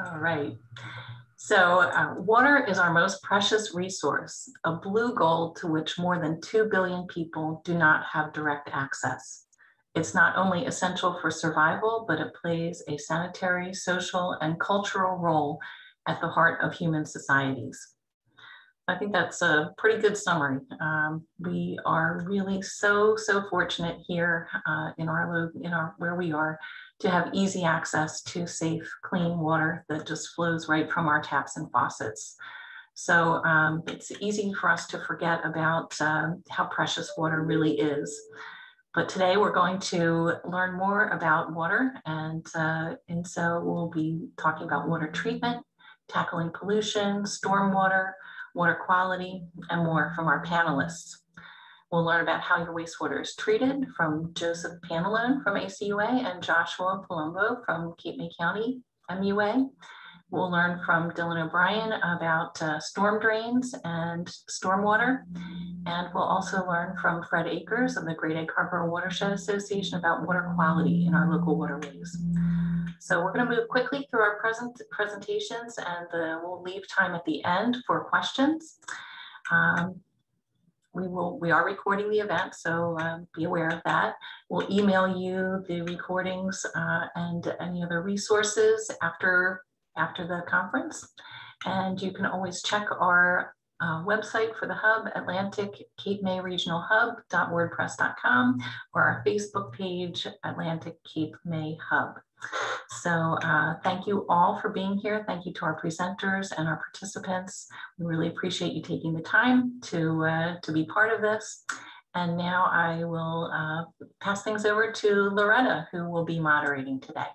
All right. So water is our most precious resource, a blue gold to which more than 2 billion people do not have direct access. It's not only essential for survival, but it plays a sanitary, social, and cultural role at the heart of human societies. I think that's a pretty good summary. We are really so fortunate here where we are to have easy access to safe, clean water that just flows right from our taps and faucets. So it's easy for us to forget about how precious water really is. But today we're going to learn more about water, and so we'll be talking about water treatment, tackling pollution, stormwater, water quality, and more from our panelists. We'll learn about how your wastewater is treated from Joseph Pantalone from ACUA and Joshua Palombo from Cape May County MUA. We'll learn from Dylan O'Brien about storm drains and stormwater. And we'll also learn from Fred Akers of the Great Egg Harbor Watershed Association about water quality in our local waterways. So we're going to move quickly through our presentations, and we'll leave time at the end for questions. We are recording the event, so be aware of that. We'll email you the recordings and any other resources after the conference. And you can always check our website for the hub, Atlantic Cape May Regional Hub.wordpress.com, or our Facebook page, Atlantic Cape May Hub. So thank you all for being here. Thank you to our presenters and our participants. We really appreciate you taking the time to be part of this. And now I will pass things over to Loretta, who will be moderating today.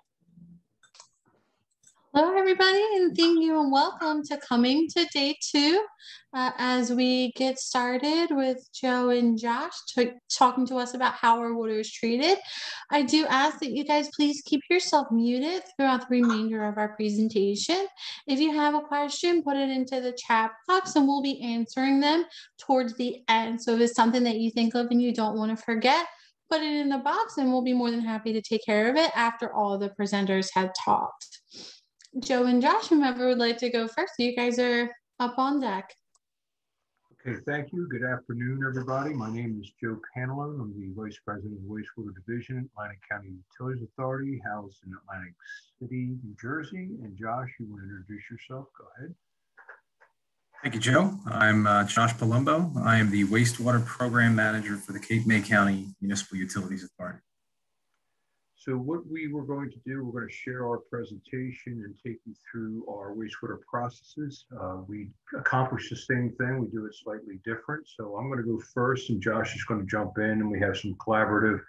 Hello, everybody, and thank you and welcome to coming to day 2 as we get started with Joe and Josh talking to us about how our water is treated. I do ask that you guys please keep yourself muted throughout the remainder of our presentation. If you have a question, put it into the chat box and we'll be answering them towards the end. So if it's something that you think of and you don't want to forget, put it in the box and we'll be more than happy to take care of it after all of the presenters have talked. Joe and Josh, whomever would like to go first, you guys are up on deck. Okay, thank you. Good afternoon, everybody. My name is Joe Pantalone. I'm the Vice President of the Wastewater Division, Atlantic County Utilities Authority, housed in Atlantic City, New Jersey. And Josh, you want to introduce yourself? Go ahead. Thank you, Joe. I'm Josh Palombo. I am the Wastewater Program Manager for the Cape May County Municipal Utilities Authority. So what we were going to do, we're going to share our presentation and take you through our wastewater processes. We accomplish the same thing, we do it slightly different. So I'm going to go first and Josh is going to jump in, and we have some collaborative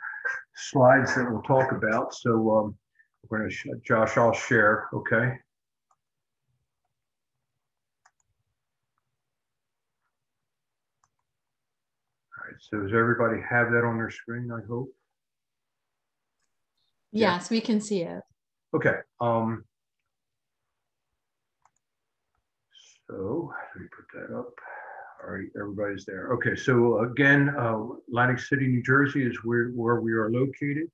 slides that we'll talk about. So we're going to, Josh, I'll share, okay? All right, so does everybody have that on their screen, I hope? Yes, we can see it. Okay. So let me put that up. All right, everybody's there. Okay, so again, Atlantic City, New Jersey is where we are located.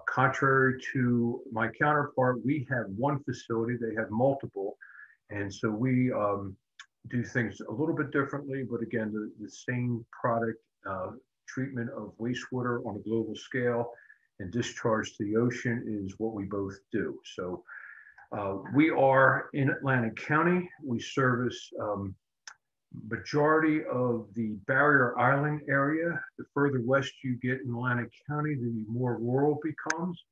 Contrary to my counterpart, we have one facility, they have multiple. And so we do things a little bit differently, but again, the same product treatment of wastewater on a global scale and discharge to the ocean is what we both do. So we are in Atlantic County. We service majority of the Barrier Island area. The further west you get in Atlantic County, the more rural it becomes.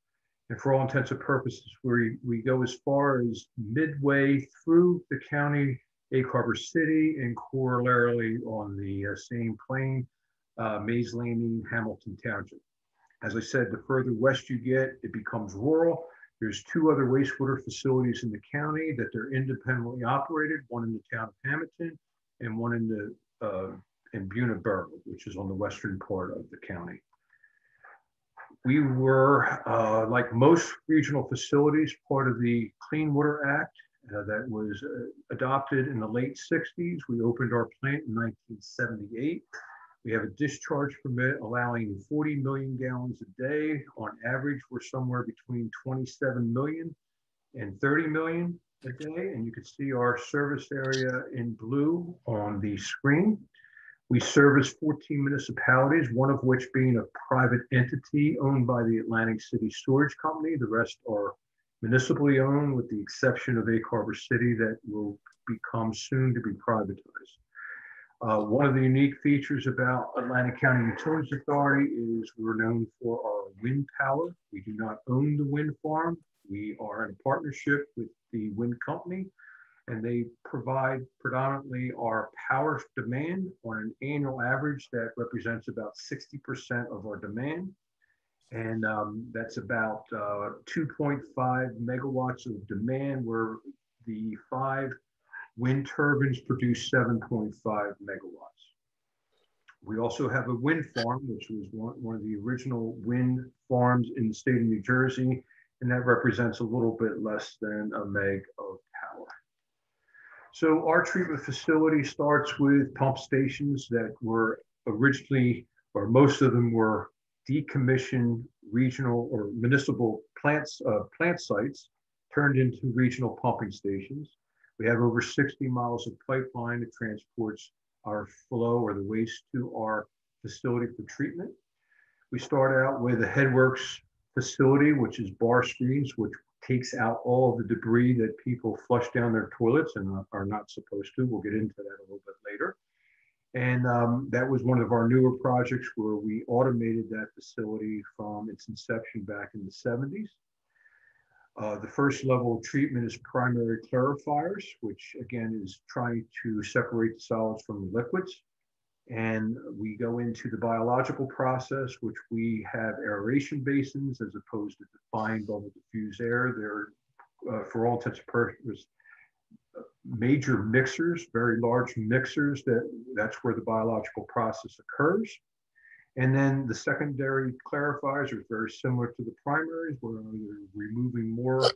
And for all intents and purposes, we go as far as midway through the county, Egg Harbor City, and corollarily on the same plane, Mays Landing, Hamilton Township. As I said, the further west you get, it becomes rural. There's 2 other wastewater facilities in the county that they're independently operated, one in the town of Hamilton and one in the in Buna Borough, which is on the western part of the county. We were, like most regional facilities, part of the Clean Water Act that was adopted in the late 60s. We opened our plant in 1978. We have a discharge permit allowing 40 million gallons a day. On average, we're somewhere between 27 million and 30 million. a day, and you can see our service area in blue on the screen. We service 14 municipalities, one of which being a private entity owned by the Atlantic City Storage Company. The rest are municipally owned, with the exception of Egg Harbor City that will become soon to be privatized. One of the unique features about Atlantic County Utilities Authority is we're known for our wind power. We do not own the wind farm. We are in a partnership with the wind company, and they provide predominantly our power demand on an annual average that represents about 60% of our demand. And that's about 2.5 megawatts of demand, where the 5 wind turbines produce 7.5 megawatts. We also have a wind farm, which was one of the original wind farms in the state of New Jersey, and that represents a little bit less than a meg of power. So our treatment facility starts with pump stations that were originally, or most of them were decommissioned regional or municipal plant sites turned into regional pumping stations. We have over 60 miles of pipeline that transports our flow or the waste to our facility for treatment. We start out with a headworks facility, which is bar screens, which takes out all of the debris that people flush down their toilets and are not supposed to. We'll get into that a little bit later. And that was one of our newer projects where we automated that facility from its inception back in the 70s. The first level of treatment is primary clarifiers, which again is trying to separate the solids from the liquids. And we go into the biological process, which we have aeration basins as opposed to defined bubble diffuse air. They're, for all intents and purposes, major mixers, very large mixers. That's where the biological process occurs. And then the secondary clarifiers are very similar to the primaries, where they're removing more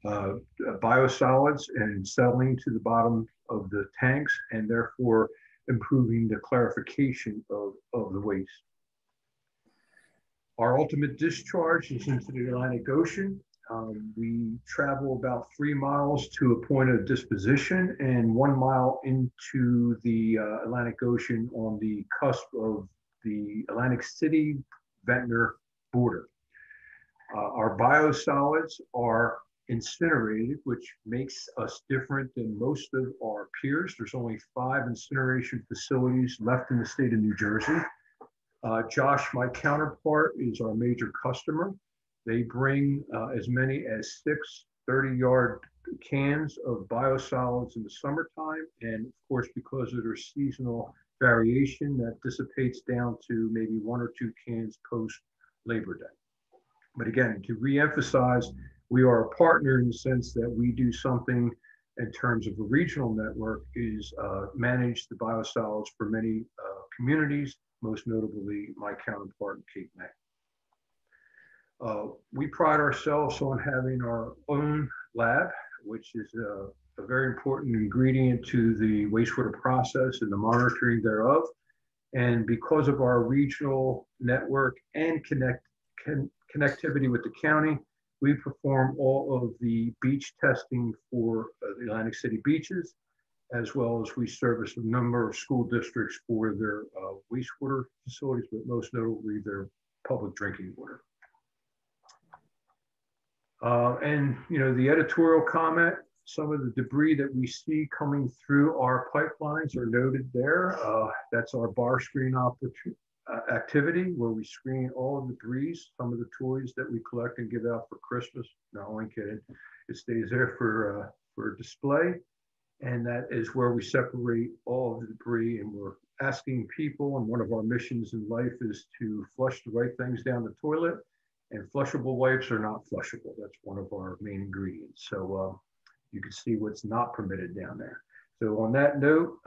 biosolids and settling to the bottom of the tanks, and therefore improving the clarification of the waste. Our ultimate discharge is into the Atlantic Ocean. We travel about 3 miles to a point of disposition and 1 mile into the Atlantic Ocean on the cusp of the Atlantic City Ventnor border. Our biosolids are incinerated, which makes us different than most of our peers. There's only 5 incineration facilities left in the state of New Jersey. Josh, my counterpart, is our major customer. They bring as many as 6 30-yard cans of biosolids in the summertime. And of course, because of their seasonal variation, that dissipates down to maybe 1 or 2 cans post Labor Day. But again, to reemphasize, we are a partner in the sense that we do something in terms of a regional network, is manage the biosolids for many communities, most notably my counterpart in Cape May. We pride ourselves on having our own lab, which is a very important ingredient to the wastewater process and the monitoring thereof. And because of our regional network and connectivity with the county, we perform all of the beach testing for the Atlantic City beaches, as well as we service a number of school districts for their wastewater facilities, but most notably their public drinking water. And you know, the editorial comment, some of the debris that we see coming through our pipelines are noted there. That's our bar screen activity, where we screen all of the debris, some of the toys that we collect and give out for Christmas. No, I'm kidding. It stays there for display. And that is where we separate all of the debris, and we're asking people, and one of our missions in life is to flush the right things down the toilet, and flushable wipes are not flushable. That's one of our main ingredients. So you can see what's not permitted down there. So on that note,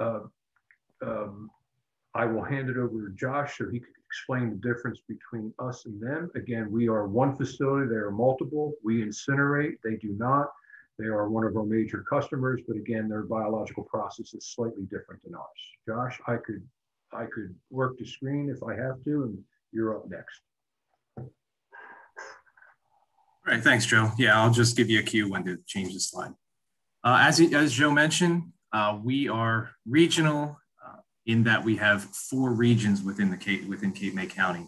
I will hand it over to Josh so he could explain the difference between us and them. Again, we are one facility, they are multiple. We incinerate, they do not. They are one of our major customers, but again, their biological process is slightly different than ours. Josh, I could work the screen if I have to, and you're up next. All right, thanks, Joe. Yeah, I'll just give you a cue when to change the slide. As Joe mentioned, we are regional in that we have 4 regions within Cape May County.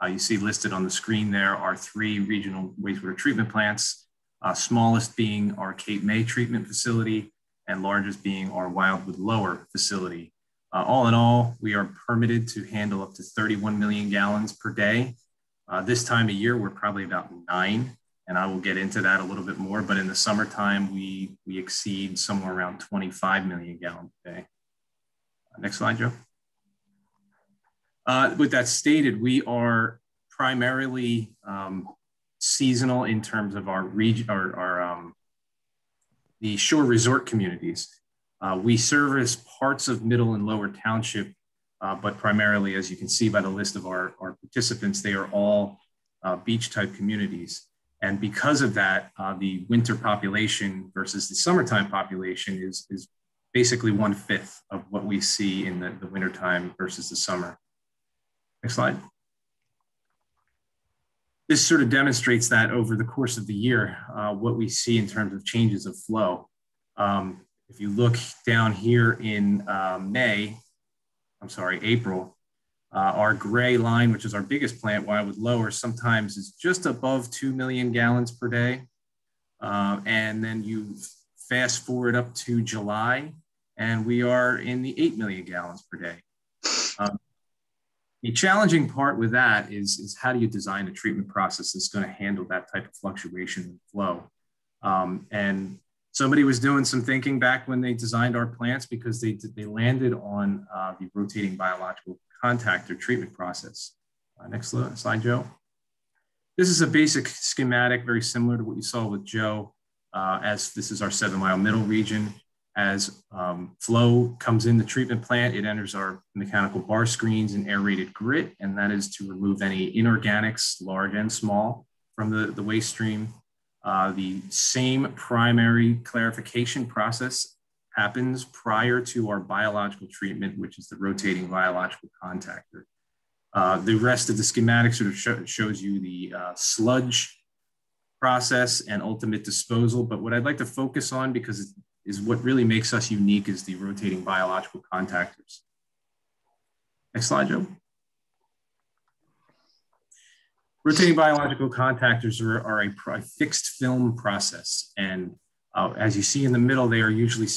You see listed on the screen there are 3 regional wastewater treatment plants, smallest being our Cape May treatment facility and largest being our Wildwood Lower facility. All in all, we are permitted to handle up to 31 million gallons per day. This time of year, we're probably about 9, and I will get into that a little bit more, but in the summertime, we exceed somewhere around 25 million gallons a day. Next slide, Joe. With that stated, we are primarily seasonal in terms of our region, the shore resort communities. We service parts of Middle and Lower Township, but primarily, as you can see by the list of our participants, they are all beach type communities. And because of that, the winter population versus the summertime population is basically 1/5 of what we see in the wintertime versus the summer. Next slide. This sort of demonstrates that over the course of the year, what we see in terms of changes of flow. If you look down here in April, our gray line, which is our biggest plant, Wildwood Lower, sometimes is just above 2 million gallons per day. And then you fast forward up to July, and we are in the 8 million gallons per day. The challenging part with that is how do you design a treatment process that's going to handle that type of fluctuation in flow? And somebody was doing some thinking back when they designed our plants because they landed on the rotating biological contactor treatment process. Next slide, Joe. This is a basic schematic, very similar to what you saw with Joe, as this is our 7 Mile Middle region. As flow comes in the treatment plant, it enters our mechanical bar screens and aerated grit, and that is to remove any inorganics, large and small, from the waste stream. The same primary clarification process happens prior to our biological treatment, which is the rotating biological contactor. The rest of the schematic sort of shows you the sludge process and ultimate disposal. But what I'd like to focus on, because it is what really makes us unique, is the rotating biological contactors. Next slide, Joe. Rotating biological contactors are a fixed film process. And as you see in the middle, they are usually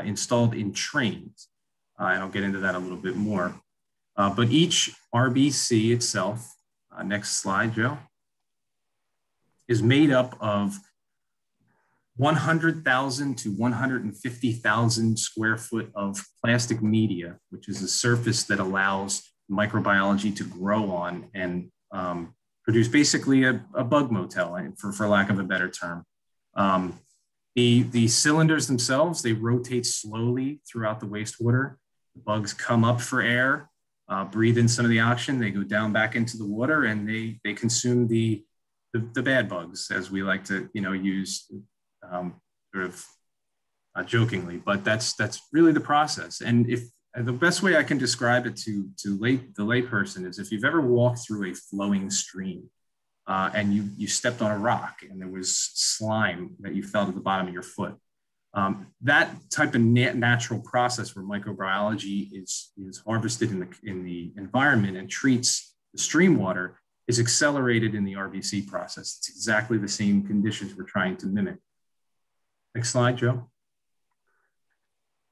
installed in trains. And I'll get into that a little bit more. But each RBC itself, next slide, Joe, is made up of 100,000 to 150,000 square foot of plastic media, which is a surface that allows microbiology to grow on and produce basically a bug motel, for lack of a better term. The cylinders themselves, they rotate slowly throughout the wastewater. The bugs come up for air, breathe in some of the oxygen, they go down back into the water, and they consume the bad bugs, as we like to use sort of jokingly, but that's really the process. And if the best way I can describe it to the layperson is if you've ever walked through a flowing stream and you stepped on a rock and there was slime that you felt at the bottom of your foot, that type of natural process where microbiology is harvested in the environment and treats the stream water is accelerated in the RBC process. It's exactly the same conditions we're trying to mimic. Next slide, Joe.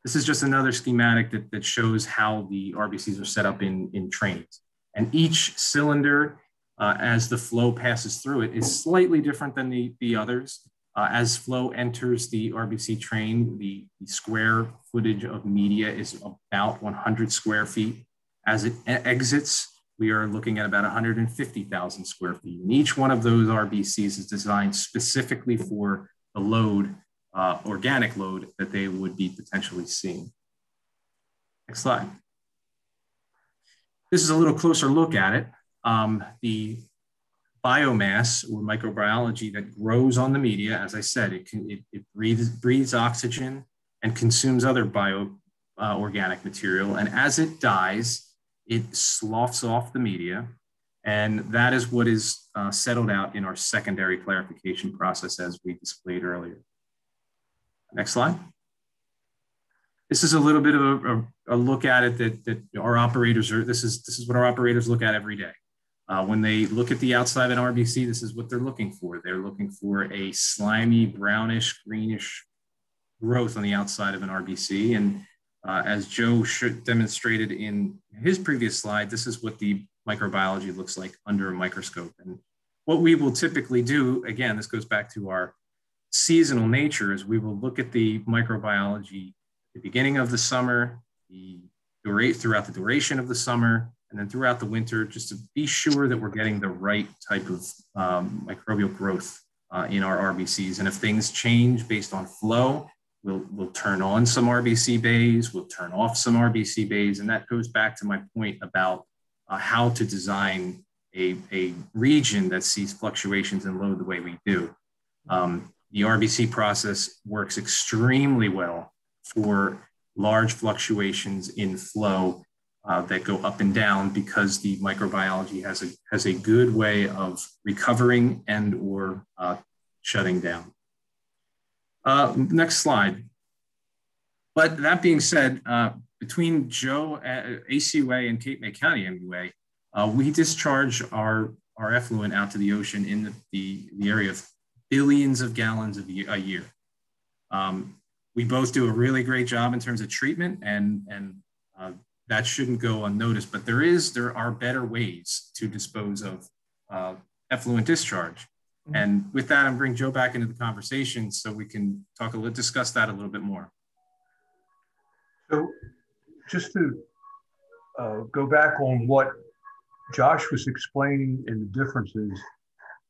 This is just another schematic that shows how the RBCs are set up in trains. And each cylinder, as the flow passes through it, is slightly different than the others. As flow enters the RBC train, the square footage of media is about 100 square feet. As it exits, we are looking at about 150,000 square feet. And each one of those RBCs is designed specifically for the load, organic load that they would be potentially seeing. Next slide. This is a little closer look at it. The biomass or microbiology that grows on the media, as I said, it breathes oxygen and consumes other organic material. And as it dies, it sloughs off the media. And that is what is settled out in our secondary clarification process, as we displayed earlier. Next slide. This is a little bit of a look at it that our operators are, this is what our operators look at every day. When they look at the outside of an RBC, this is what they're looking for. They're looking for a slimy, brownish, greenish growth on the outside of an RBC. And as Joe demonstrated in his previous slide, this is what the microbiology looks like under a microscope. And what we will typically do, again, this goes back to our seasonal nature, is we will look at the microbiology at the beginning of the summer, throughout the duration of the summer, and then throughout the winter, just to be sure that we're getting the right type of microbial growth in our RBCs. And if things change based on flow, we'll turn on some RBC bays, we'll turn off some RBC bays. And that goes back to my point about how to design a region that sees fluctuations in load the way we do. The RBC process works extremely well for large fluctuations in flow that go up and down, because the microbiology has a good way of recovering and or shutting down. Next slide. But that being said, between Joe, ACUA, and Cape May County MUA, we discharge our effluent out to the ocean in the area of billions of gallons a year. We both do a really great job in terms of treatment, and that shouldn't go unnoticed, but there are better ways to dispose of effluent discharge. And with that, I'm bringing Joe back into the conversation so we can discuss that a little bit more. So just to go back on what Josh was explaining and the differences,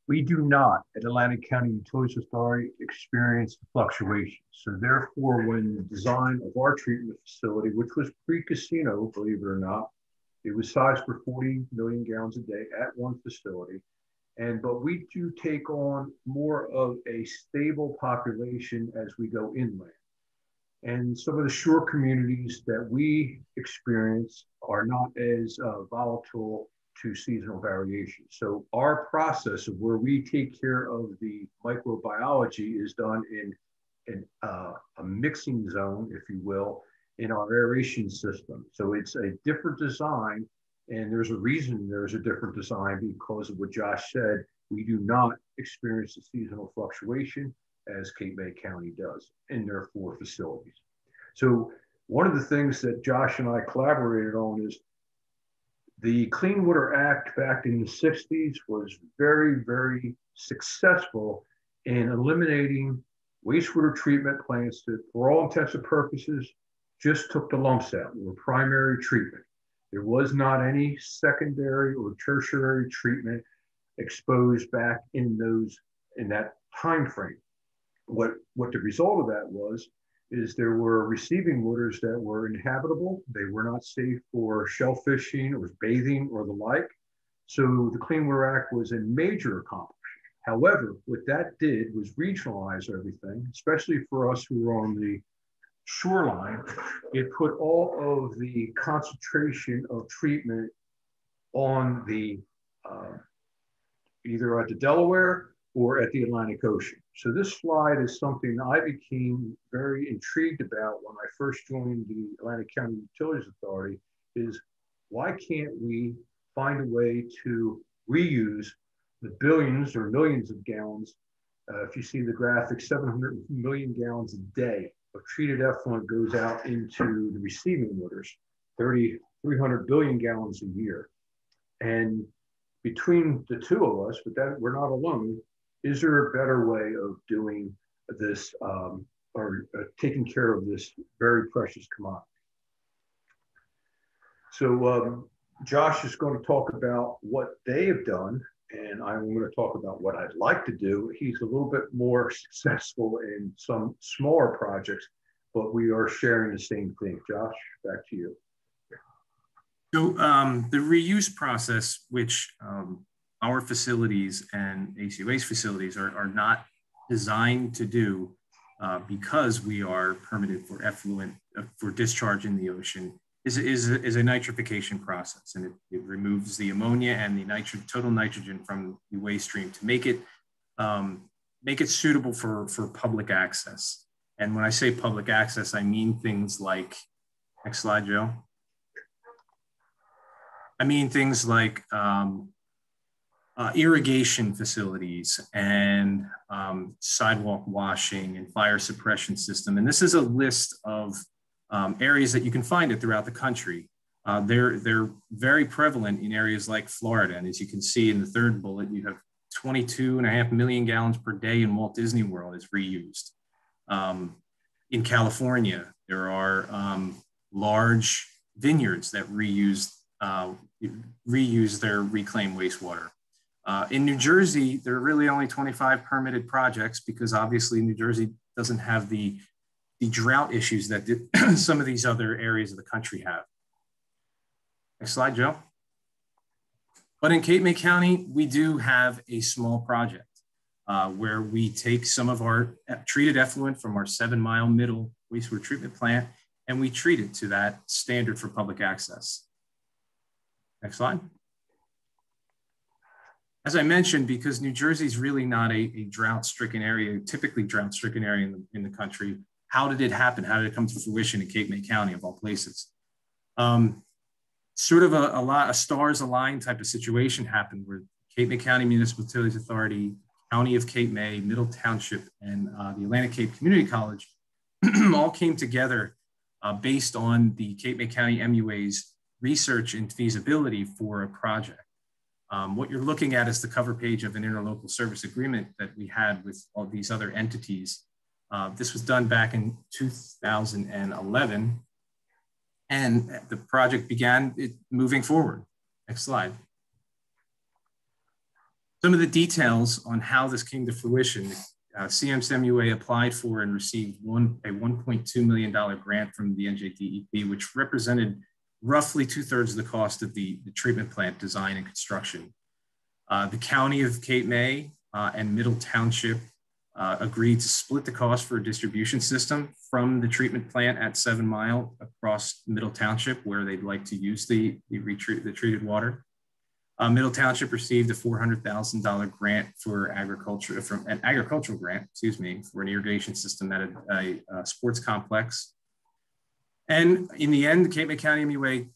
we do not at Atlantic County Utilities Authority experience fluctuations. So therefore, when the design of our treatment facility, which was pre-casino, believe it or not, it was sized for 40 million gallons a day at one facility. But we do take on more of a stable population as we go inland. And some of the shore communities that we experience are not as volatile to seasonal variation. So our process of where we take care of the microbiology is done in a mixing zone, if you will, in our aeration system. So it's a different design, and there's a reason there's a different design, because of what Josh said. We do not experience the seasonal fluctuation as Cape May County does in their 4 facilities. So one of the things that Josh and I collaborated on is the Clean Water Act back in the 60s was very, very successful in eliminating wastewater treatment plants that, for all intents and purposes, just took the lumps out. They were primary treatment. There was not any secondary or tertiary treatment exposed back in that time frame. What the result of that is there were receiving waters that were inhabitable. They were not safe for shellfishing or bathing or the like. So the Clean Water Act was a major accomplishment. However, what that did was regionalize everything, especially for us who were on the shoreline. It put all of the concentration of treatment on the either at the Delaware or at the Atlantic Ocean. So this slide is something I became very intrigued about when I first joined the Atlantic County Utilities Authority, is why can't we find a way to reuse the billions or millions of gallons? If you see the graphic, 700 million gallons a day of treated effluent goes out into the receiving waters, 300 billion gallons a year. And between the two of us, but that we're not alone, is there a better way of doing this or taking care of this very precious commodity? So Josh is going to talk about what they have done, and I'm going to talk about what I'd like to do. He's a little bit more successful in some smaller projects, but we are sharing the same thing. Josh, back to you. So the reuse process, which our facilities and ACUA's facilities are not designed to do because we are permitted for effluent, for discharge in the ocean, is a nitrification process. And it removes the ammonia and the total nitrogen from the waste stream to make it suitable for public access. And when I say public access, I mean things like, next slide, Joe. I mean things like irrigation facilities and sidewalk washing and fire suppression system. And this is a list of areas that you can find it throughout the country. They're very prevalent in areas like Florida. And as you can see in the third bullet, you have 22.5 million gallons per day in Walt Disney World is reused. In California, there are large vineyards that reuse their reclaimed wastewater. In New Jersey, there are really only 25 permitted projects because obviously New Jersey doesn't have the drought issues that some of these other areas of the country have. Next slide, Joe. But in Cape May County, we do have a small project where we take some of our treated effluent from our 7 Mile Middle wastewater treatment plant and we treat it to that standard for public access. Next slide. As I mentioned, because New Jersey is really not a drought-stricken area, typically drought-stricken area in the country, how did it happen? How did it come to fruition in Cape May County of all places? Sort of a stars aligned type of situation happened where Cape May County Municipal Utilities Authority, County of Cape May, Middle Township, and the Atlantic Cape Community College all came together based on the Cape May County MUA's research and feasibility for a project. What you're looking at is the cover page of an interlocal service agreement that we had with all these other entities. This was done back in 2011, and the project began moving forward. Next slide. Some of the details on how this came to fruition. CMCMUA applied for and received a $1.2 million grant from the NJDEP, which represented roughly 2/3 of the cost of the treatment plant design and construction. The County of Cape May and Middle Township agreed to split the cost for a distribution system from the treatment plant at 7 Mile across Middle Township, where they'd like to use the treated water. Middle Township received a $400,000 grant for an agricultural grant, for an irrigation system at a sports complex. And in the end, the Cape May County MUA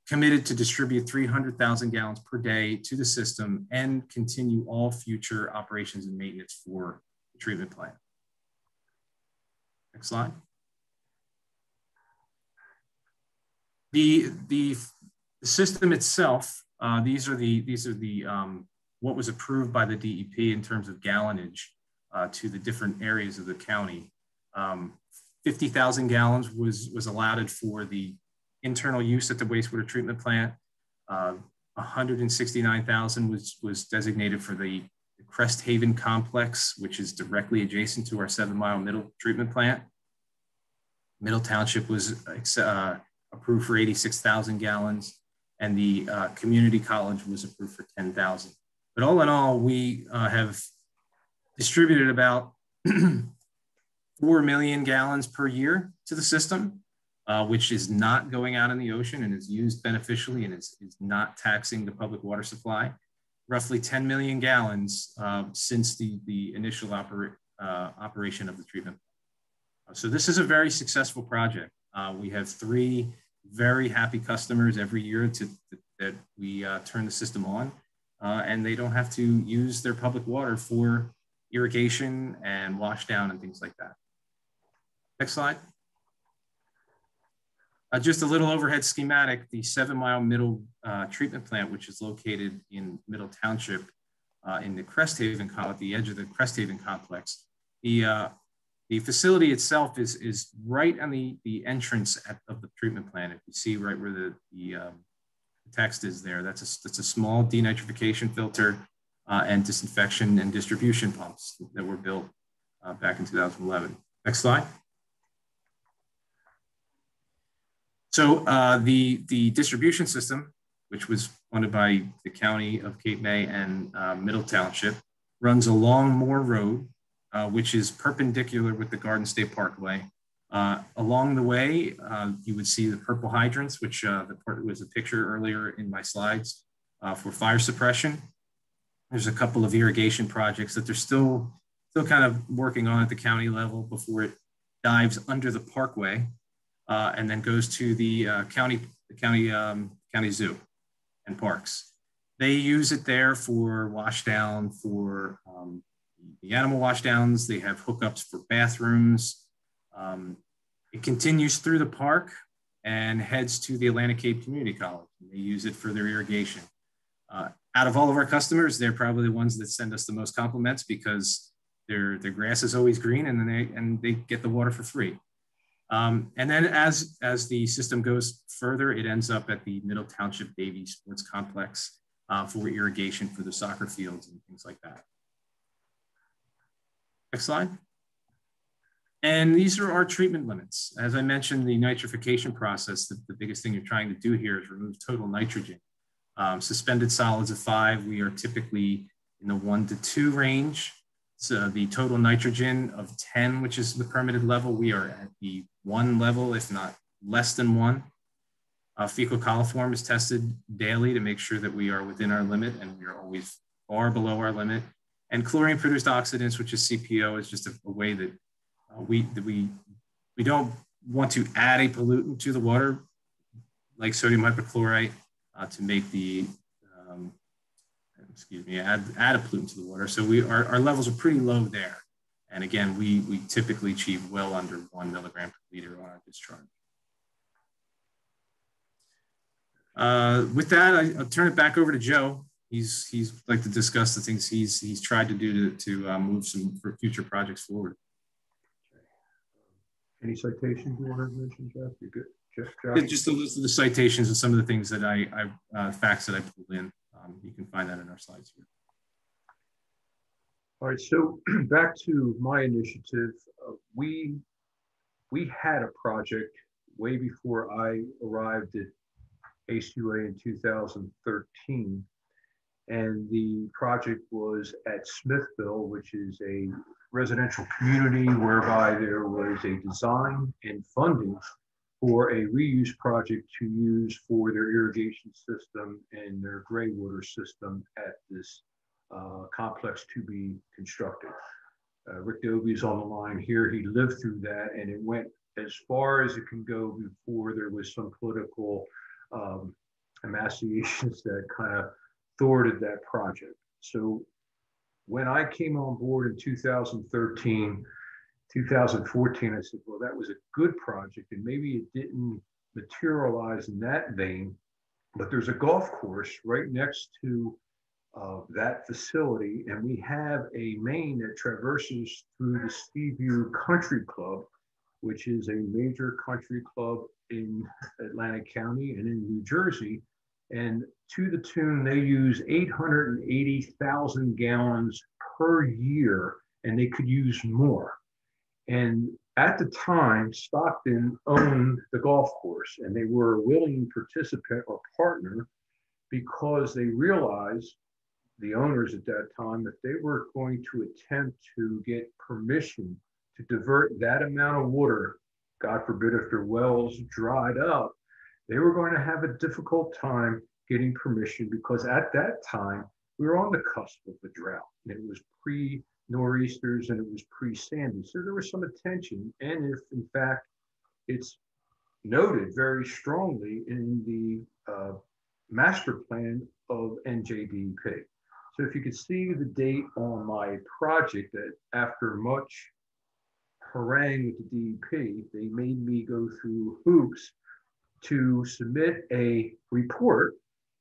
committed to distribute 300,000 gallons per day to the system and continue all future operations and maintenance for the treatment plant. Next slide. The system itself, these are the what was approved by the DEP in terms of gallonage to the different areas of the county. 50,000 gallons was allotted for the internal use at the wastewater treatment plant. 169,000 was designated for the Crest Haven complex, which is directly adjacent to our 7 Mile Middle treatment plant. Middle Township was approved for 86,000 gallons, and the community college was approved for 10,000. But all in all, we have distributed about 4 million gallons per year to the system, which is not going out in the ocean and is used beneficially and is not taxing the public water supply. Roughly 10 million gallons since the initial operation of the treatment. So this is a very successful project. We have 3 very happy customers every year that we turn the system on, and they don't have to use their public water for irrigation and wash down and things like that. Next slide. Just a little overhead schematic. The 7 Mile Middle treatment plant, which is located in Middle Township in the Crest Haven, at the edge of the Crest Haven complex. The facility itself is right on the entrance of the treatment plant. If you see right where the text is there, that's a small denitrification filter and disinfection and distribution pumps that were built back in 2011. Next slide. So the distribution system, which was funded by the County of Cape May and Middle Township, runs along Moore Road, which is perpendicular with the Garden State Parkway. Along the way, you would see the purple hydrants, which was a picture earlier in my slides for fire suppression. There's a couple of irrigation projects that they're still still kind of working on at the county level before it dives under the parkway and then goes to the county zoo and parks. They use it there for washdown, for the animal washdowns. They have hookups for bathrooms. It continues through the park and heads to the Atlantic Cape Community College. They use it for their irrigation. Out of all of our customers, they're probably the ones that send us the most compliments because their grass is always green and they get the water for free. And then as the system goes further, it ends up at the Middle Township Davie Sports Complex for irrigation for the soccer fields and things like that. Next slide. And these are our treatment limits. As I mentioned, the nitrification process, the biggest thing you're trying to do here is remove total nitrogen. Suspended solids of 5, we are typically in the 1 to 2 range. So the total nitrogen of 10, which is the permitted level, we are at the 1 level, if not less than 1. Fecal coliform is tested daily to make sure that we are within our limit, and we are always far below our limit. And chlorine-produced oxidants, which is CPO, is just a way that we don't want to add a pollutant to the water, like sodium hypochlorite, to make the add a pollutant to the water. So our levels are pretty low there. And again, we typically achieve well under 1 milligram per liter on our discharge. With that, I'll turn it back over to Joe. He's like to discuss the things he's tried to do to move some for future projects forward. Any citations you want to mention, Jeff? You good? Jeff? Just a list of the citations and some of the things that facts that I pulled in. You can find that in our slides here. All right, so back to my initiative. We had a project way before I arrived at ACUA in 2013. And the project was at Smithville, which is a residential community whereby there was a design and funding for a reuse project to use for their irrigation system and their gray water system at this complex to be constructed. Rick Dobie is on the line here. He lived through that, and it went as far as it can go before there was some political emaciations that kind of thwarted that project. So when I came on board in 2013, 2014, I said, well, that was a good project, and maybe it didn't materialize in that vein, but there's a golf course right next to that facility, and we have a main that traverses through the Seaview Country Club, which is a major country club in Atlantic County and in New Jersey. And to the tune, they use 880,000 gallons per year, and they could use more. And at the time, Stockton owned the golf course, and they were a willing participant or partner because they realized, the owners at that time, that they were going to attempt to get permission to divert that amount of water. God forbid if their wells dried up, they were going to have a difficult time getting permission because at that time, we were on the cusp of a drought. And it was pre-nor'easters and it was pre-Sandy. So there was some attention. And if in fact, it's noted very strongly in the master plan of NJDEP. So if you could see the date on my project, that after much harangue with the DEP, they made me go through hoops to submit a report.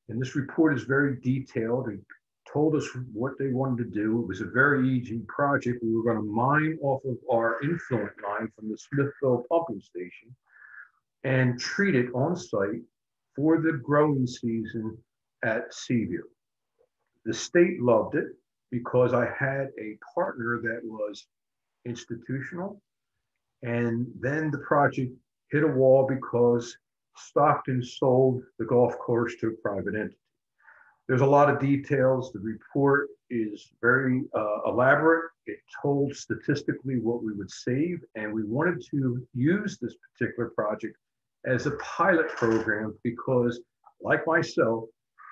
And this report is very detailed. They told us what they wanted to do. It was a very easy project. We were going to mine off of our influent line from the Smithville pumping station and treat it on site for the growing season at Seaview. The state loved it because I had a partner that was institutional. And then the project hit a wall because Stockton sold the golf course to a private entity. There's a lot of details. The report is very elaborate. It told statistically what we would save, and we wanted to use this particular project as a pilot program because, like myself,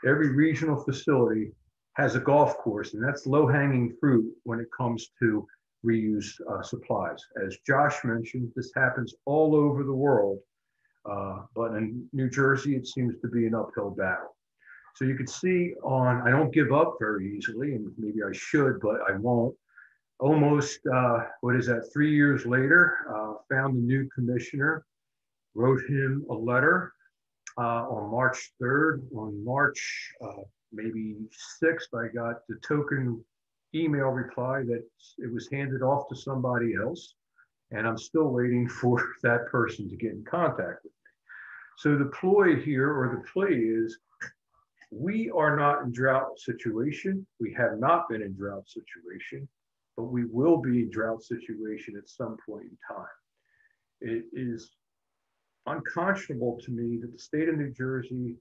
every regional facility has a golf course, and that's low-hanging fruit when it comes to reuse supplies. As Josh mentioned, this happens all over the world, but in New Jersey, it seems to be an uphill battle. So you can see I don't give up very easily, and maybe I should, but I won't. Almost, 3 years later, found a new commissioner, wrote him a letter on March 3rd. On March maybe 6th, I got the token email reply that it was handed off to somebody else, and I'm still waiting for that person to get in contact with me. So the ploy here, or the play is, we are not in drought situation. We have not been in drought situation, but we will be in drought situation at some point in time. It is unconscionable to me that the state of New Jersey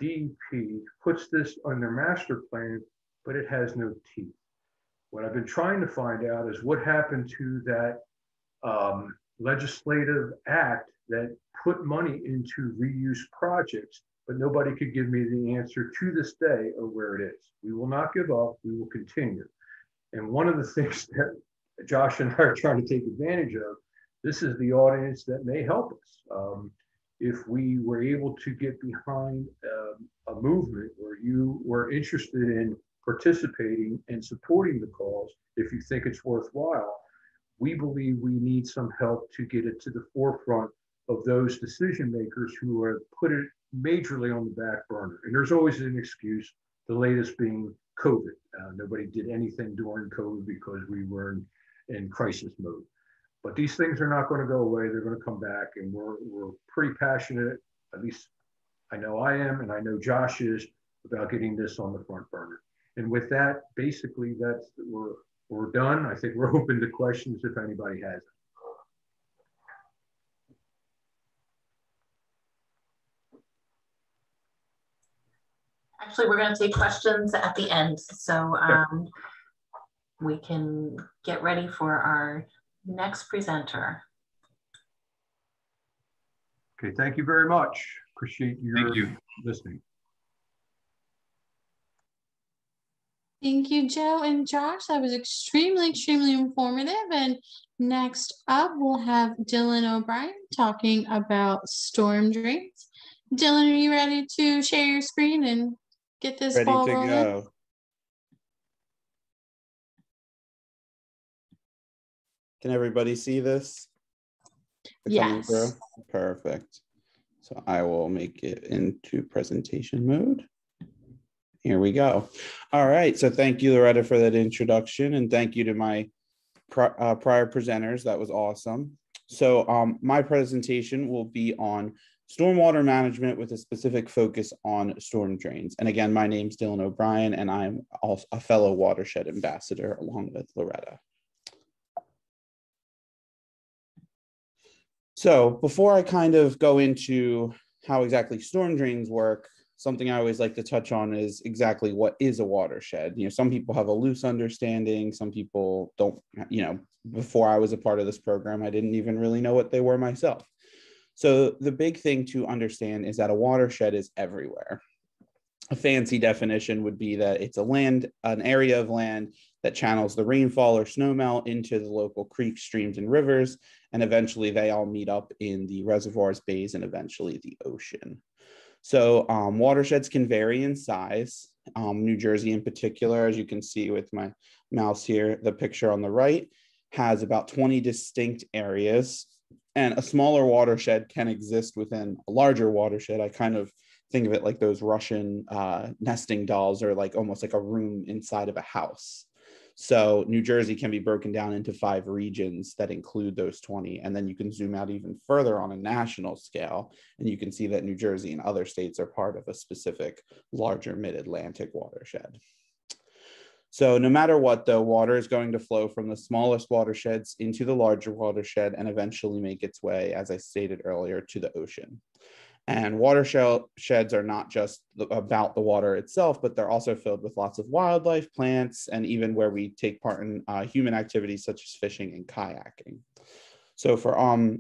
DEP puts this on their master plan, but it has no teeth. What I've been trying to find out is what happened to that legislative act that put money into reuse projects, but nobody could give me the answer to this day of where it is. We will not give up, we will continue. And one of the things that Josh and I are trying to take advantage of, this is the audience that may help us. If we were able to get behind a movement where you were interested in participating and supporting the cause, if you think it's worthwhile, we believe we need some help to get it to the forefront of those decision makers who have put it majorly on the back burner. And there's always an excuse, the latest being COVID. Nobody did anything during COVID because we were in crisis mode. But these things are not going to go away. They're going to come back, and we're pretty passionate, at least I know I am, and I know Josh is, about getting this on the front burner. And with that, basically, we're done. I think we're open to questions if anybody has it. Actually, we're going to take questions at the end, so we can get ready for our next presenter. Okay, thank you very much. Appreciate your listening. Thank you, Joe and Josh. That was extremely, extremely informative. And next up, we'll have Dylan O'Brien talking about storm drains. Dylan, are you ready to share your screen and get this ball rolling? Ready to go. Can everybody see this? Yes. Perfect. So I will make it into presentation mode. Here we go. All right. So thank you, Loretta, for that introduction. And thank you to my prior presenters. That was awesome. So my presentation will be on stormwater management with a specific focus on storm drains. And again, my name's Dylan O'Brien, and I'm also a fellow Watershed Ambassador along with Loretta. So before I kind of go into how exactly storm drains work, something I always like to touch on is exactly what is a watershed. You know, some people have a loose understanding, some people don't, you know, before I was a part of this program, I didn't even really know what they were myself. So the big thing to understand is that a watershed is everywhere. A fancy definition would be that it's an area of land that channels the rainfall or snowmelt into the local creeks, streams, and rivers, and eventually they all meet up in the reservoirs, bays, and eventually the ocean. So watersheds can vary in size. New Jersey in particular, as you can see with my mouse here, the picture on the right has about 20 distinct areas, and a smaller watershed can exist within a larger watershed. I kind of think of it like those Russian nesting dolls, or like almost like a room inside of a house. So New Jersey can be broken down into 5 regions that include those 20. And then you can zoom out even further on a national scale, and you can see that New Jersey and other states are part of a specific larger mid-Atlantic watershed. So no matter what, though, water is going to flow from the smallest watersheds into the larger watershed and eventually make its way, as I stated earlier, to the ocean. And watersheds are not just about the water itself, but they're also filled with lots of wildlife, plants, and even where we take part in human activities such as fishing and kayaking. So for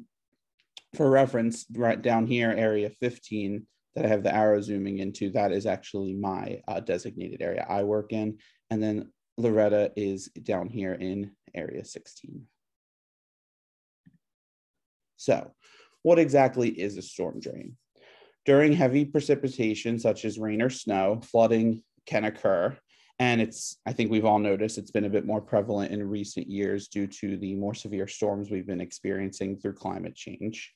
reference, right down here, area 15 that I have the arrow zooming into, that is actually my designated area I work in. And then Loretta is down here in area 16. So what exactly is a storm drain? During heavy precipitation, such as rain or snow, flooding can occur. And I think we've all noticed it's been a bit more prevalent in recent years due to the more severe storms we've been experiencing through climate change.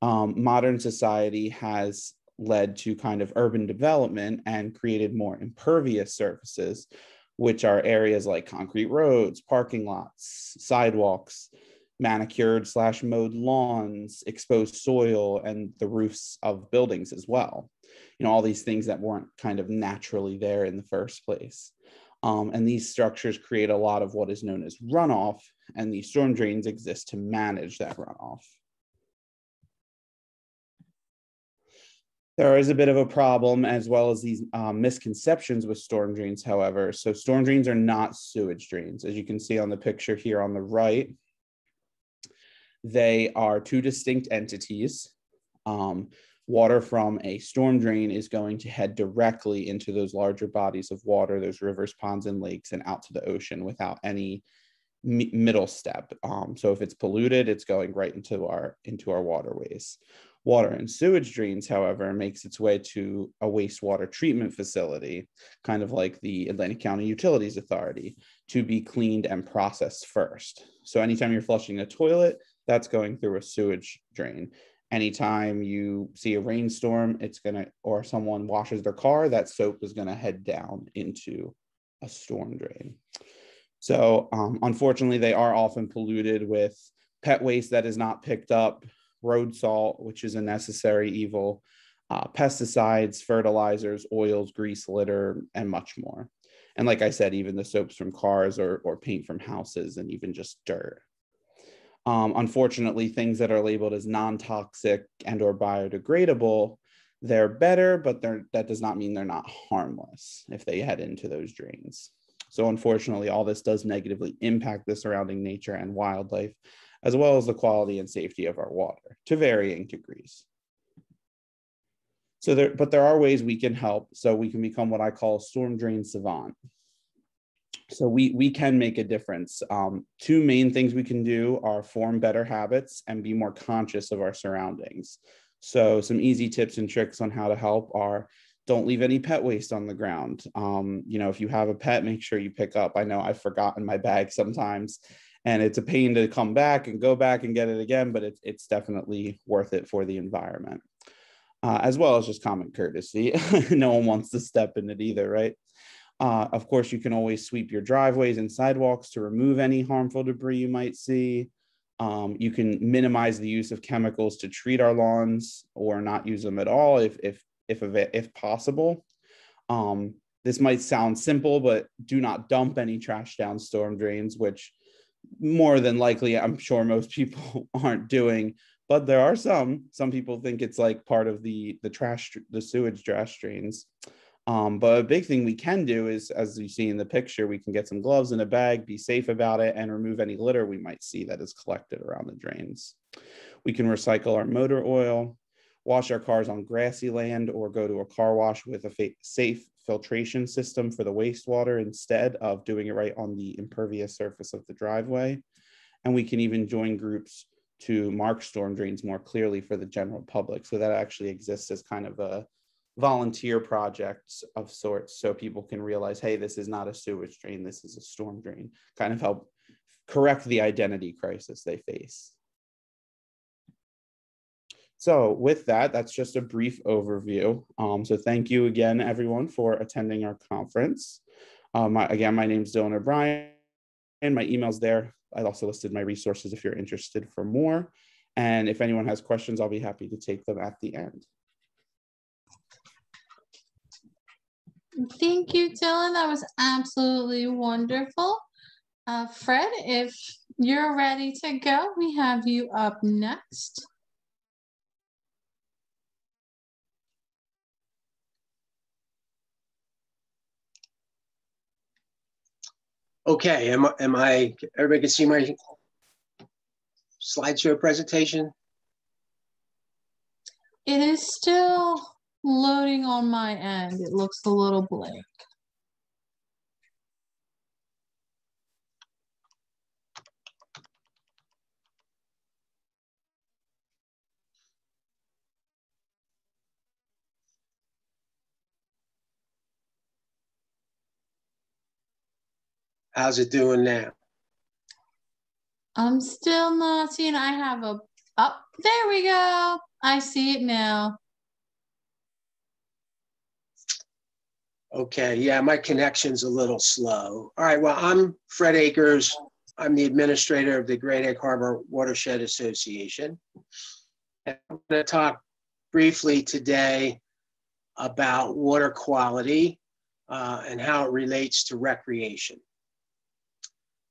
Modern society has led to kind of urban development and created more impervious surfaces, which are areas like concrete roads, parking lots, sidewalks, manicured/mowed lawns, exposed soil, and the roofs of buildings as well. You know, all these things that weren't kind of naturally there in the first place. And these structures create a lot of what is known as runoff, and these storm drains exist to manage that runoff. There is a bit of a problem as well as these misconceptions with storm drains, however. So storm drains are not sewage drains. As you can see on the picture here on the right, they are two distinct entities. Water from a storm drain is going to head directly into those larger bodies of water, those rivers, ponds, and lakes, and out to the ocean without any middle step. So if it's polluted, it's going right into our waterways. Water and sewage drains, however, makes its way to a wastewater treatment facility, kind of like the Atlantic County Utilities Authority, to be cleaned and processed first. So anytime you're flushing a toilet, that's going through a sewage drain. Anytime you see a rainstorm, or someone washes their car, that soap is gonna head down into a storm drain. So unfortunately, they are often polluted with pet waste that is not picked up, road salt, which is a necessary evil, pesticides, fertilizers, oils, grease, litter, and much more. And like I said, even the soaps from cars or paint from houses, and even just dirt. Unfortunately, things that are labeled as non-toxic and or biodegradable, they're better, but that does not mean they're not harmless if they head into those drains. So unfortunately, all this does negatively impact the surrounding nature and wildlife, as well as the quality and safety of our water to varying degrees. But there are ways we can help. So we can become what I call a storm drain savant. So we can make a difference. Two main things we can do are form better habits and be more conscious of our surroundings. So some easy tips and tricks on how to help are: don't leave any pet waste on the ground. You know, if you have a pet, make sure you pick up. I know I've forgotten my bag sometimes, and it's a pain to come back and go back and get it again, but it's definitely worth it for the environment, as well as just common courtesy. No one wants to step in it either, right? Of course, you can always sweep your driveways and sidewalks to remove any harmful debris you might see. You can minimize the use of chemicals to treat our lawns, or not use them at all if possible. This might sound simple, but do not dump any trash down storm drains, which more than likely, I'm sure most people aren't doing, but there are some people think it's like part of the sewage trash drains. But a big thing we can do is, as you see in the picture, we can get some gloves in a bag, be safe about it, and remove any litter we might see that is collected around the drains. We can recycle our motor oil, wash our cars on grassy land, or go to a car wash with a safe filtration system for the wastewater instead of doing it right on the impervious surface of the driveway. And we can even join groups to mark storm drains more clearly for the general public. So that actually exists as kind of a volunteer projects of sorts, so people can realize, hey, this is not a sewage drain, this is a storm drain, kind of help correct the identity crisis they face. So with that, that's just a brief overview. So thank you again, everyone, for attending our conference. Again, my name is Dylan O'Brien, and my email's there. I also listed my resources if you're interested for more. And if anyone has questions, I'll be happy to take them at the end. Thank you, Dylan. That was absolutely wonderful. Fred, if you're ready to go, we have you up next. Okay, everybody can see my slideshow presentation? It is still loading on my end. It looks a little blank. How's it doing now? I'm still not seeing. I have a, oh, there we go. I see it now. Okay, yeah, my connection's a little slow. All right, well, I'm Fred Akers. I'm the administrator of the Great Egg Harbor Watershed Association. And I'm going to talk briefly today about water quality and how it relates to recreation.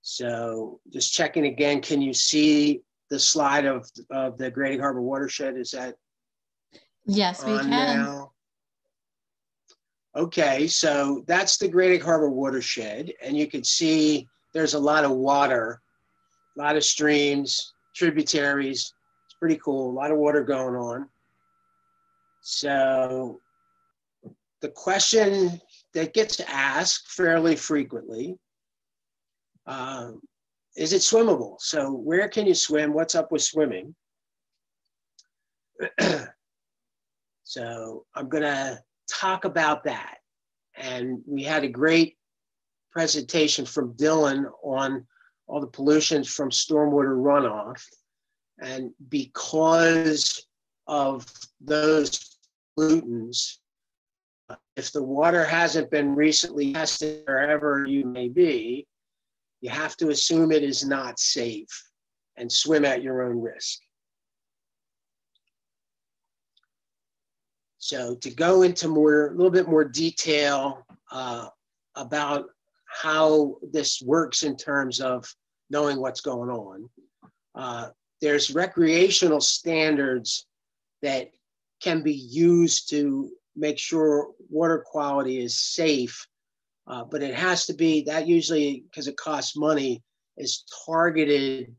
So just checking again, can you see the slide of the Great Egg Harbor Watershed? Is that Yes, we on can. now? Okay, so that's the Great Egg Harbor Watershed, and you can see there's a lot of water, a lot of streams, tributaries. It's pretty cool, a lot of water going on. So the question that gets asked fairly frequently, is it swimmable? So where can you swim? What's up with swimming? So I'm gonna talk about that. And we had a great presentation from Dylan on all the pollutions from stormwater runoff. And because of those pollutants, if the water hasn't been recently tested wherever you may be, you have to assume it is not safe and swim at your own risk. So to go into a little bit more detail about how this works in terms of knowing what's going on, there's recreational standards that can be used to make sure water quality is safe. But it has to be, that usually, because it costs money, is targeted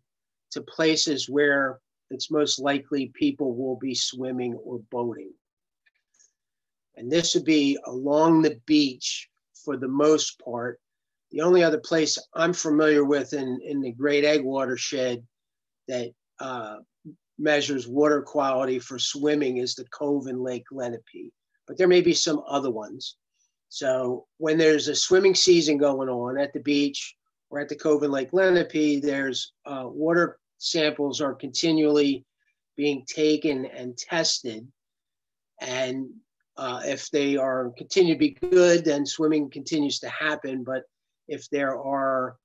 to places where it's most likely people will be swimming or boating. And this would be along the beach for the most part. The only other place I'm familiar with in the Great Egg Watershed that measures water quality for swimming is the Cove in Lake Lenape, but there may be some other ones. So when there's a swimming season going on at the beach or at the Cove in Lake Lenape, there's water samples are continually being taken and tested. And if they are continue to be good, then swimming continues to happen. But if there are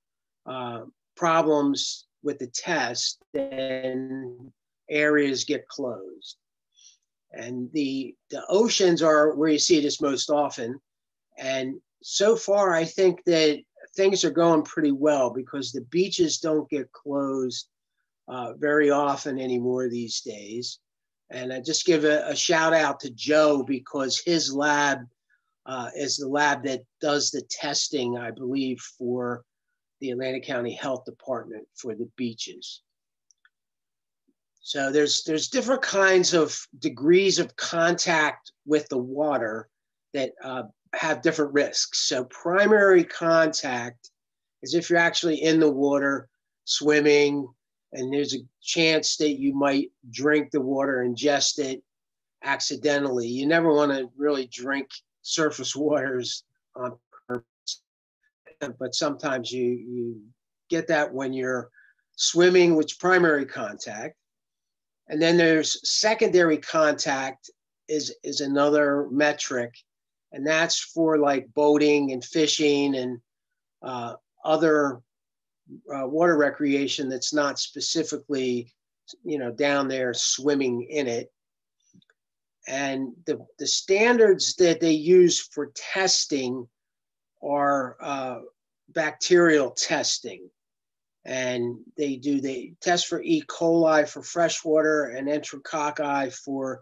problems with the test, then areas get closed. And the oceans are where you see this most often. And so far, I think that things are going pretty well because the beaches don't get closed very often anymore these days. And I just give a shout out to Joe because his lab is the lab that does the testing, I believe, for the Atlantic County Health Department for the beaches. So there's different kinds of degrees of contact with the water that have different risks. So primary contact is if you're actually in the water swimming and there's a chance that you might drink the water, ingest it accidentally. You never want to really drink surface waters on purpose, but sometimes you get that when you're swimming, which is primary contact. And then there's secondary contact is another metric. And that's for like boating and fishing and other water recreation that's not specifically, down there swimming in it. And the standards that they use for testing are bacterial testing. And they test for E. coli for freshwater and enterococci for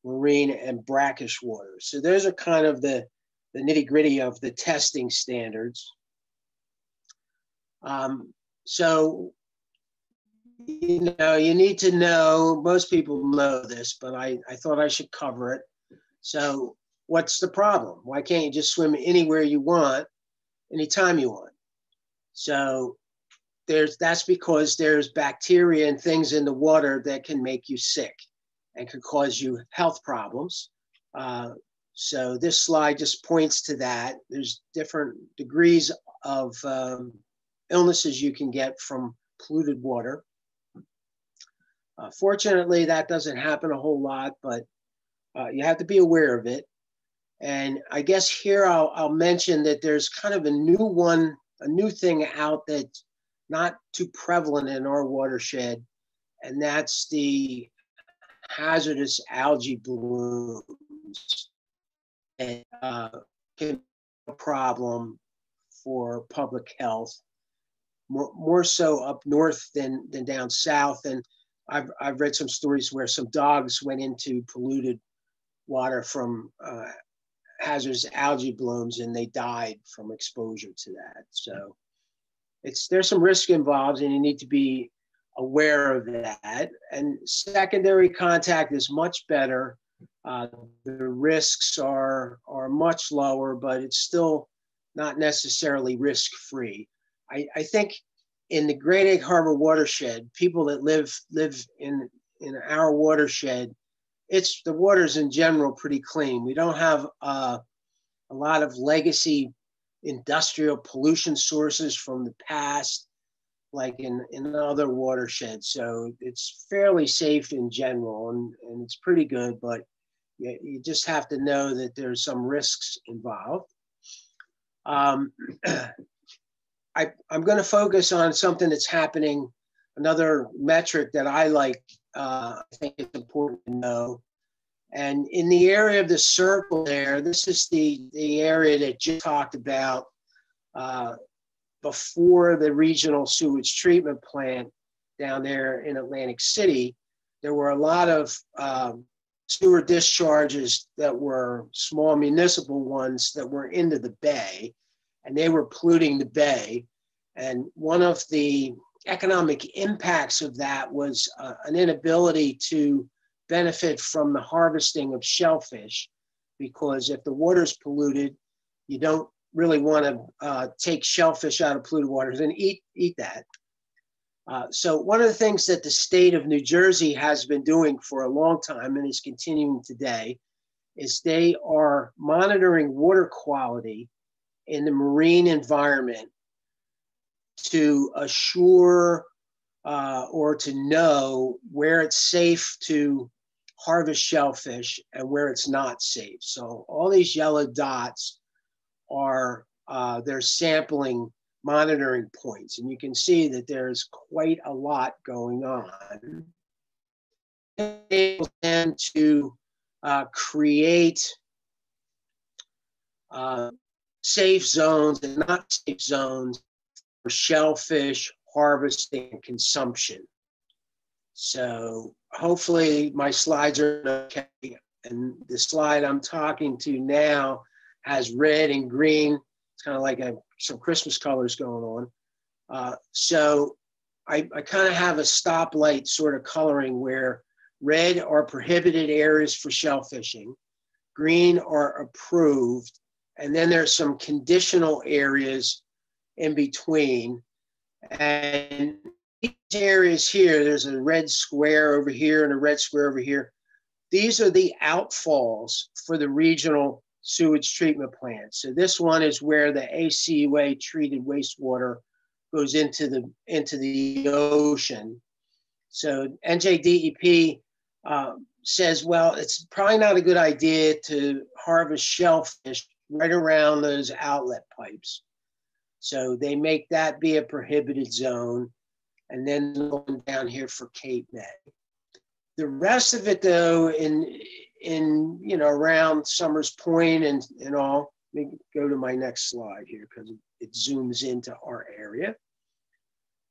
marine and brackish water. So those are kind of the nitty-gritty of the testing standards. So, you need to know, most people know this, but I thought I should cover it. So what's the problem? Why can't you just swim anywhere you want, anytime you want? So that's because there's bacteria and things in the water that can make you sick and could cause you health problems. So this slide just points to that. There's different degrees of illnesses you can get from polluted water. Fortunately, that doesn't happen a whole lot, but you have to be aware of it. And I guess here I'll mention that there's kind of a new thing out that's not too prevalent in our watershed, and that's the hazardous algae blooms. And can be a problem for public health, more so up north than down south. And I've read some stories where some dogs went into polluted water from hazardous algae blooms and they died from exposure to that. So there's some risk involved, and you need to be aware of that. And secondary contact is much better. The risks are much lower, but it's still not necessarily risk-free. I think in the Great Egg Harbor watershed, people that live in our watershed, the water's in general pretty clean. We don't have a lot of legacy industrial pollution sources from the past, like in other watersheds. So it's fairly safe in general, and it's pretty good, but you just have to know that there's some risks involved. I'm going to focus on something that's happening, another metric that I like, I think it's important to know. And in the area of the circle there, this is the area that Jim talked about before the regional sewage treatment plant down there in Atlantic City. There were a lot of sewer discharges that were small municipal ones that were into the bay, and they were polluting the bay. And one of the economic impacts of that was an inability to benefit from the harvesting of shellfish, because if the water's polluted, you don't really want to take shellfish out of polluted waters and eat that. So one of the things that the state of New Jersey has been doing for a long time and is continuing today is they are monitoring water quality in the marine environment to assure or to know where it's safe to harvest shellfish and where it's not safe. So all these yellow dots are their sampling monitoring points, and you can see that there's quite a lot going on. It enables them to create safe zones and not safe zones for shellfish harvesting and consumption. So hopefully my slides are okay. And the slide I'm talking to now has red and green. It's kind of like some Christmas colors going on. So I kind of have a stoplight sort of coloring where red are prohibited areas for shellfishing, green are approved, and then there's some conditional areas in between. And these areas here, there's a red square over here and a red square over here. These are the outfalls for the regional sewage treatment plant. So this one is where the ACUA treated wastewater goes into the ocean. So NJDEP says, well, it's probably not a good idea to harvest shellfish right around those outlet pipes. So they make that be a prohibited zone, and then going down here for Cape May. The rest of it, though, in around Summers Point and all. Let me go to my next slide here because it zooms into our area.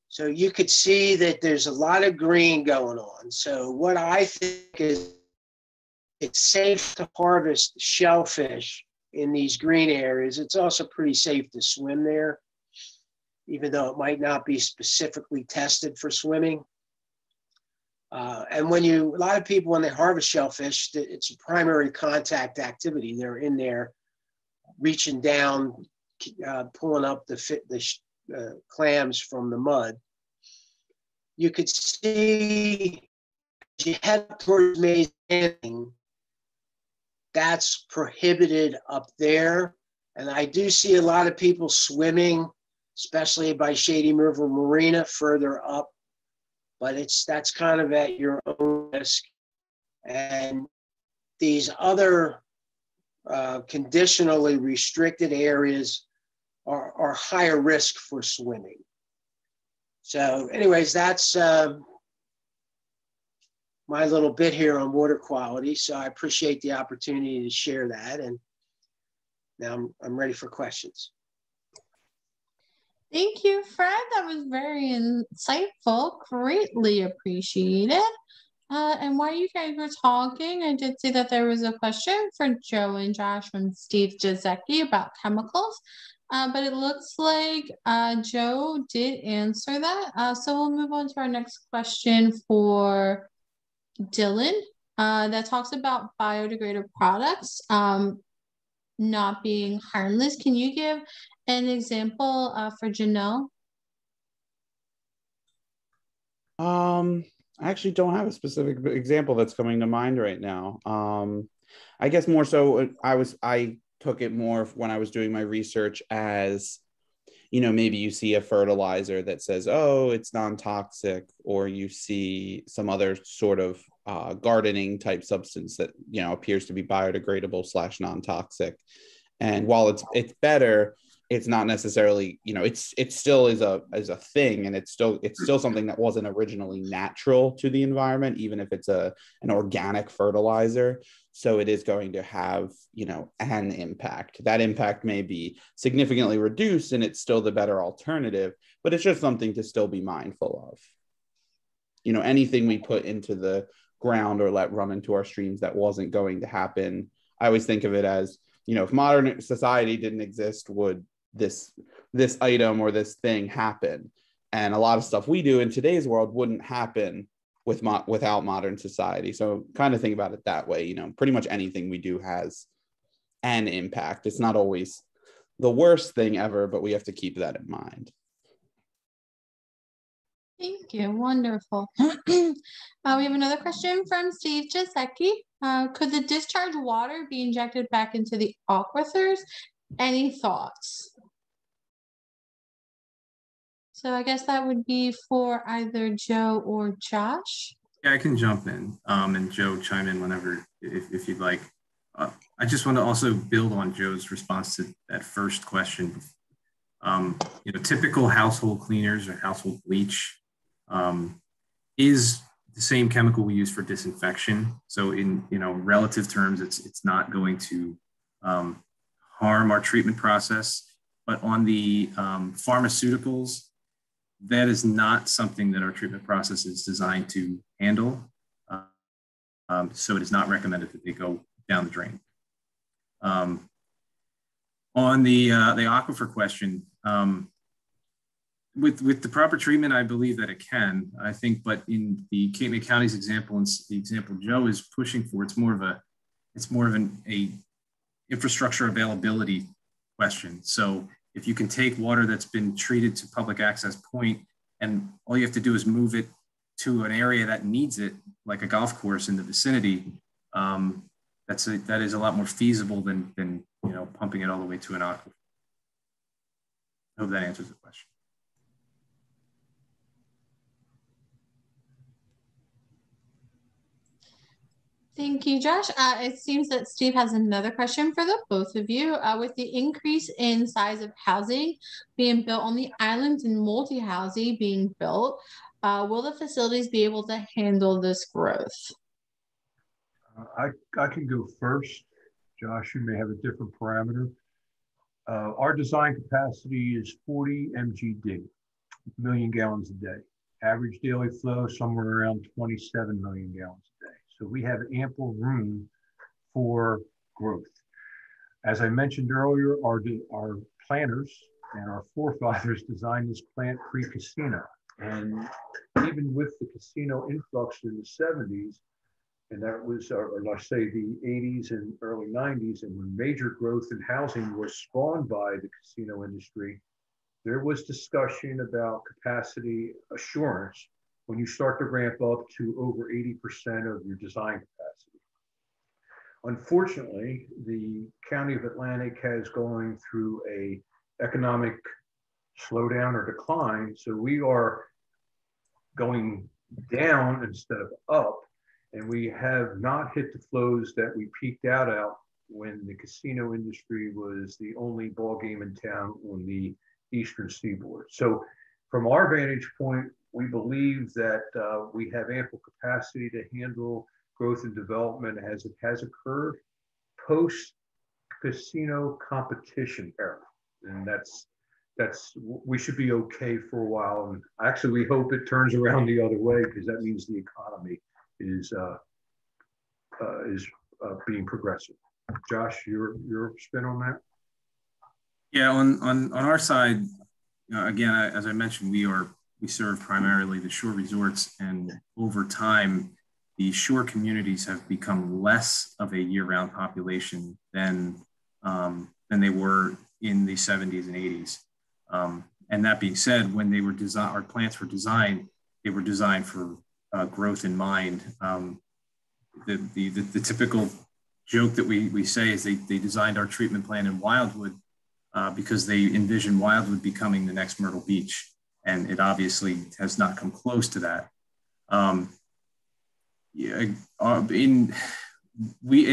So you could see that there's a lot of green going on. So what I think is it's safe to harvest shellfish in these green areas. It's also pretty safe to swim there, even though it might not be specifically tested for swimming. And a lot of people, when they harvest shellfish, it's a primary contact activity. They're in there reaching down, pulling up the clams from the mud. You could see as you head up towards Mays Landing, that's prohibited up there. And I do see a lot of people swimming especially by Shady River Marina further up. But that's kind of at your own risk. And these other conditionally restricted areas are higher risk for swimming. So anyways, that's my little bit here on water quality. So I appreciate the opportunity to share that. And now I'm ready for questions. Thank you, Fred. That was very insightful. Greatly appreciated. And while you guys were talking, I did see that there was a question for Joe and Josh from Steve Giesecke about chemicals. But it looks like Joe did answer that. So we'll move on to our next question for Dylan. That talks about biodegradable products not being harmless. Can you give an example for Janelle? I actually don't have a specific example that's coming to mind right now. I guess more so I took it more when I was doing my research as, you know, maybe you see a fertilizer that says, oh, it's non-toxic, or you see some other sort of gardening type substance that, you know, appears to be biodegradable / non-toxic. And while it's better, it's not necessarily, you know, it still is a thing, and it's still something that wasn't originally natural to the environment, even if it's an organic fertilizer. So it is going to have, you know, an impact. That impact may be significantly reduced, and it's still the better alternative, but it's just something to still be mindful of. You know, anything we put into the ground or let run into our streams that wasn't going to happen, I always think of it as, you know, if modern society didn't exist, would this item or this thing happen? And a lot of stuff we do in today's world wouldn't happen without modern society. So kind of think about it that way. You know, pretty much anything we do has an impact. It's not always the worst thing ever, but we have to keep that in mind. Thank you. Wonderful. We have another question from Steve Giesecke. Could the discharge water be injected back into the aquifers? Any thoughts? So I guess that would be for either Joe or Josh. Yeah, I can jump in, and Joe chime in whenever, if you'd like. I just want to also build on Joe's response to that first question. You know, typical household cleaners or household bleach is the same chemical we use for disinfection. So in, you know, relative terms, it's not going to harm our treatment process. But on the pharmaceuticals, that is not something that our treatment process is designed to handle. So it is not recommended that they go down the drain. On the aquifer question, with the proper treatment, I believe that it can. I think, but in the Cape May County's example and the example Joe is pushing for, it's more of an infrastructure availability question. So if you can take water that's been treated to public access point, and all you have to do is move it to an area that needs it, like a golf course in the vicinity, that is a lot more feasible than you know, pumping it all the way to an aquifer. I hope that answers the question. Thank you, Josh. It seems that Steve has another question for the both of you. With the increase in size of housing being built on the islands and multi-housing being built, will the facilities be able to handle this growth? I can go first. Josh, you may have a different parameter. Our design capacity is 40 MGD, million gallons a day. Average daily flow somewhere around 27 million gallons a day. So we have ample room for growth. As I mentioned earlier, our planners and our forefathers designed this plant pre-casino. And even with the casino influx in the 70s, and that was, or let's say the 80s and early 90s, and when major growth in housing was spawned by the casino industry, there was discussion about capacity assurance when you start to ramp up to over 80% of your design capacity. Unfortunately, the County of Atlantic has going through a economic slow down or decline. So we are going down instead of up, and we have not hit the flows that we peaked out when the casino industry was the only ball game in town on the eastern seaboard. So from our vantage point, we believe that we have ample capacity to handle growth and development as it has occurred post casino competition era. And that's we should be okay for a while. And actually, we hope it turns around the other way, because that means the economy is being progressive. Josh, your spin on that? Yeah, on our side, again, as I mentioned, we serve primarily the shore resorts, and over time, the shore communities have become less of a year-round population than they were in the 70s and 80s. And that being said, when they were our plants were designed, they were designed for growth in mind. The typical joke that we say is they designed our treatment plant in Wildwood because they envisioned Wildwood becoming the next Myrtle Beach, and it obviously has not come close to that. In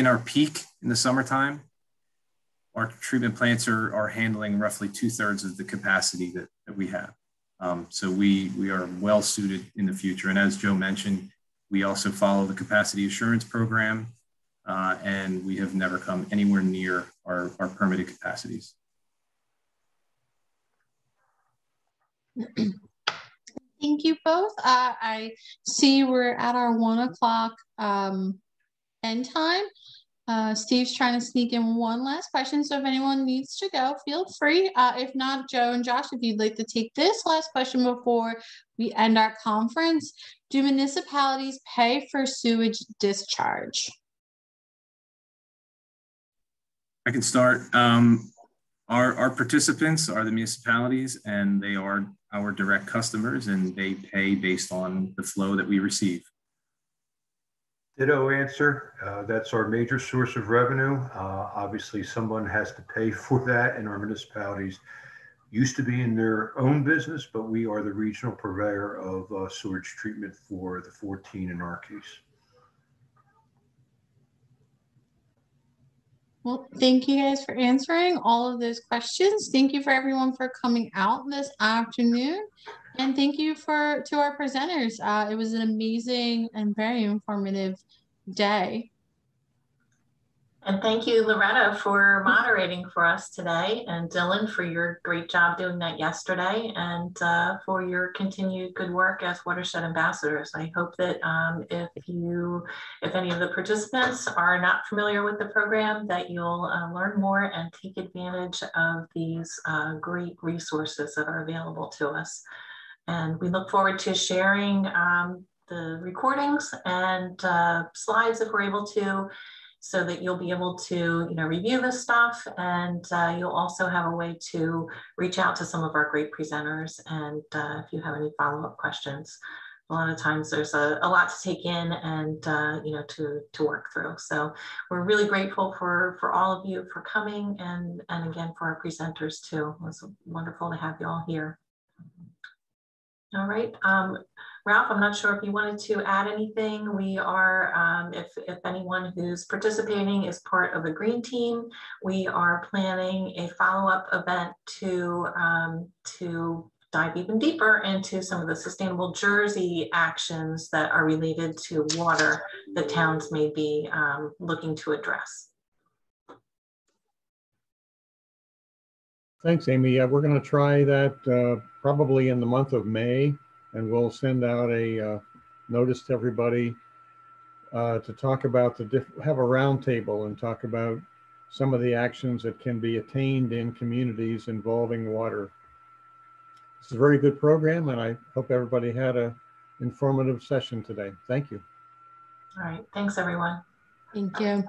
our peak in the summertime, our treatment plants are handling roughly 2/3 of the capacity that we have. So we are well suited in the future. And as Joe mentioned, we also follow the capacity assurance program, and we have never come anywhere near our permitted capacities. Thank you both. I see we're at our 1 o'clock end time. Steve's trying to sneak in one last question, so if anyone needs to go, feel free. If not, Joe and Josh, if you'd like to take this last question before we end our conference. Do municipalities pay for sewage discharge? I can start. Our participants are the municipalities, and they are our direct customers, and they pay based on the flow that we receive. Ditto answer. That's our major source of revenue. Obviously, someone has to pay for that, and our municipalities used to be in their own business, but we are the regional purveyor of sewage treatment for the 14 in our case. Well, thank you guys for answering all of those questions. Thank you for everyone for coming out this afternoon. And thank you to our presenters. It was an amazing and very informative day. And thank you, Loretta, for moderating for us today, and Dylan for your great job doing that yesterday, and for your continued good work as Watershed Ambassadors. I hope that if any of the participants are not familiar with the program, that you'll learn more and take advantage of these great resources that are available to us. And we look forward to sharing the recordings and slides if we're able to, so that you'll be able to review this stuff, and you'll also have a way to reach out to some of our great presenters, and if you have any follow-up questions. A lot of times there's a lot to take in and to work through. So we're really grateful for all of you for coming, and again for our presenters too. It was wonderful to have you all here. All right. Ralph, I'm not sure if you wanted to add anything. We are, if anyone who's participating is part of the Green Team, we are planning a follow-up event to dive even deeper into some of the sustainable Jersey actions that are related to water that towns may be looking to address. Thanks, Amy. We're going to try that probably in the month of May, and we'll send out a notice to everybody to talk about have a roundtable and talk about some of the actions that can be attained in communities involving water. It's a very good program, and I hope everybody had an informative session today. Thank you. All right. Thanks, everyone. Thank you.